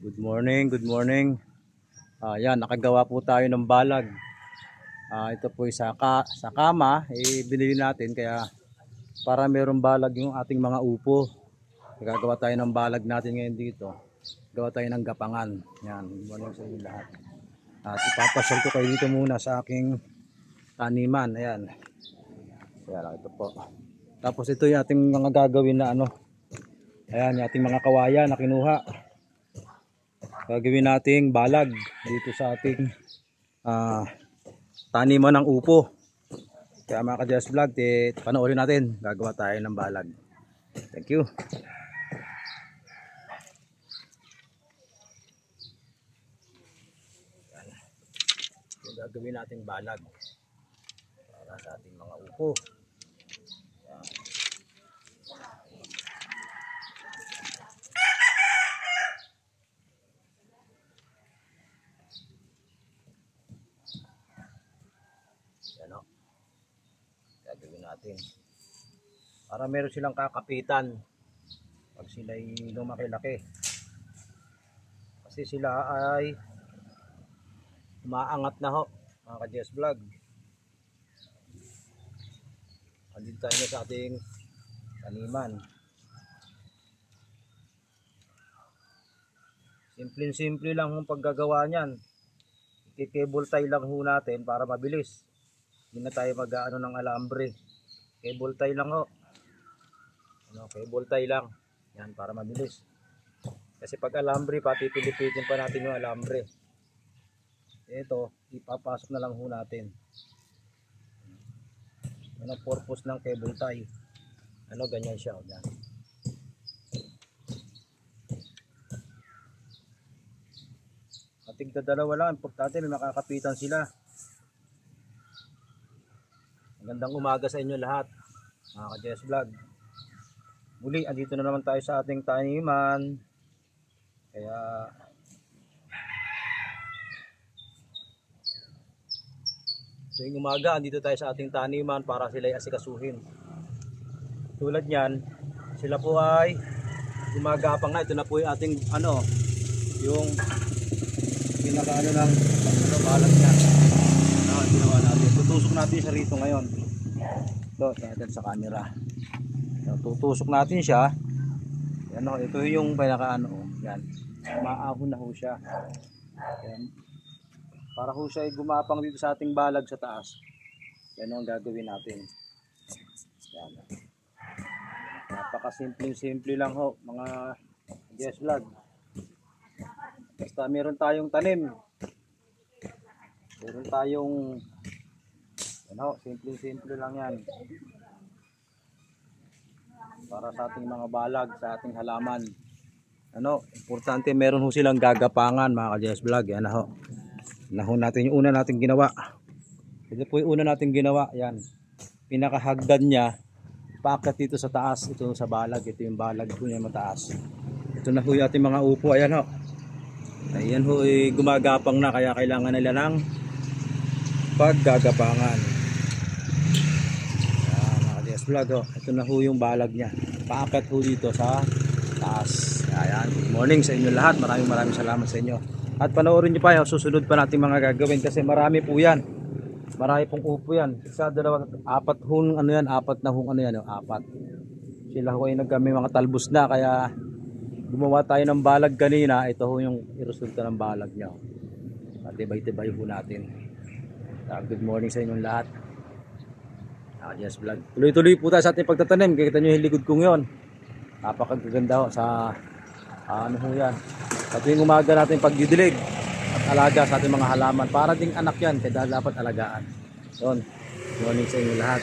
Good morning, good morning. Yan, nakagawa po tayo ng balag. Ito po sa kama, binili natin kaya para merong balag yung ating mga upo. Gagawa tayo ng balag natin ngayon dito. Gawa tayo ng gapangan. Yan, good morning sa inyo lahat. At ipapasyal ko kayo dito muna sa aking taniman. Ayan. Ayan, ito po. Tapos ito yung ating mga gagawin na ano. Ayan, yung ating mga kawayan na kinuha. Gagawin nating balag dito sa ating taniman ng upo. Kaya mga ka-Just Vlog, panoorin natin. Gagawa tayo ng balag. Thank you. Yung gagawin nating balag para sa ating mga upo. Ano, gagawin natin para meron silang kakapitan pag sila'y lumaki-laki, kasi sila ay umaangat na ho mga ka-Just Vlog. Andito tayo na sa ating taniman. Simple lang yung paggagawa niyan. I-cable tie lang ho natin para mabilis. Hindi na tayo mag-aano ng alambre. Cable tie lang ho. Ano, cable tie lang. Yan, para mabilis. Kasi pag alambre, pati-pilipitin pa natin yung alambre. Ito, ipapasok na lang ho natin. Ano purpose ng cable tie? Ano, ganyan siya. Yan. Tigda dalawa lang, importante may makakapitan sila. Magandang umaga sa inyo lahat, mga ka-Just Vlog. Muli, andito na naman tayo sa ating taniman. Kaya tuwing umaga, andito tayo sa ating taniman para sila ay asikasuhin. Tulad niyan, sila po ay gumagapang na. Ito na po yung ating yung pinakaano ng balag niya. Ginawa natin. Tutusok natin siya rito ngayon. Ito, natin sa camera. Tutusok natin siya. Yan, ito yung pinakaano. Yan. Maahon na ho siya. Yan. Para ho siya ay gumapang dito sa ating balag sa taas. Yan ang gagawin natin. Yan. Napakasimple lang ho, mga Just Vlog. Basta meron tayong tanim. Meron tayong simple lang yan. Para sa ating mga balag, sa ating halaman. Importante meron ho silang gagapangan, mga ka-Just Vlog. Yan ho. Nahon natin yung una nating ginawa. Ito po yung una nating ginawa. Yan. Pinakahagdan niya, paakyat dito sa taas. Ito sa balag. Ito yung balag po niya mataas. Ito na ho yung ating mga upo. Ayan ho. Ayan ho, gumagapang na, kaya kailangan nila ng paggagapangan. Mga ka-Just Vlog ho. Ito na ho yung balag niya. Paakyat ho dito sa taas. Ayan. Good morning sa inyo lahat. Maraming salamat sa inyo. At panoorin nyo pa yung susunod pa natin mga gagawin, kasi marami po yan. Marami pong upo yan. Isa, dalawa, apat na hung apat. Sila ho ay may mga talbos na, kaya gumawa tayo ng balag kanina. Ito ho yung iresulta ng balag nyo. At tibay-tibay ho natin. Good morning sa inyong lahat. Just Vlog. Tuloy-tuloy po tayo sa ating pagtatanim. Kikita nyo yung likod kong yun. Napakaganda ho sa ho yan. Sa tuwing umaga natin pagdidilig at alaga sa ating mga halaman. Para ding anak yan, kaya dapat alagaan. Yun. Good morning sa inyo lahat.